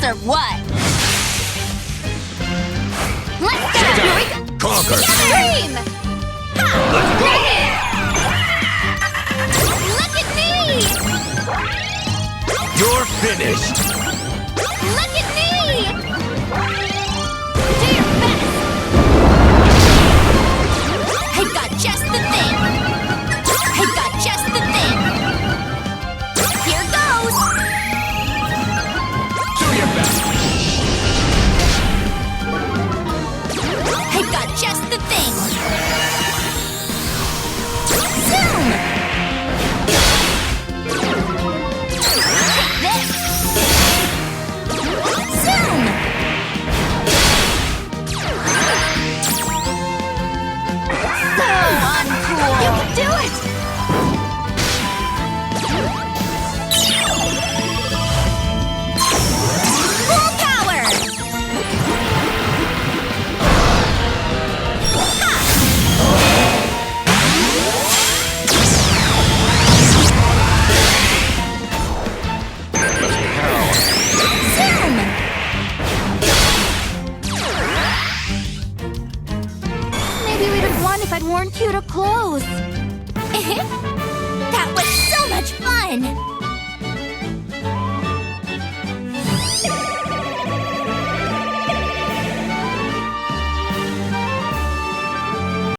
or what? Let's go! Here we go! Conquer! Scream! Ha! Bring it! Look at me! You're finished! Look at me! Do your best! I got just the thing! I got just the thing! Here goes! Do your best! I got just the thing! Zoom! Take this! Zoom! So uncool! You can do it! Full power! Zoom! Maybe we'd have won if I'd worn cuter clothes. That was so much fun!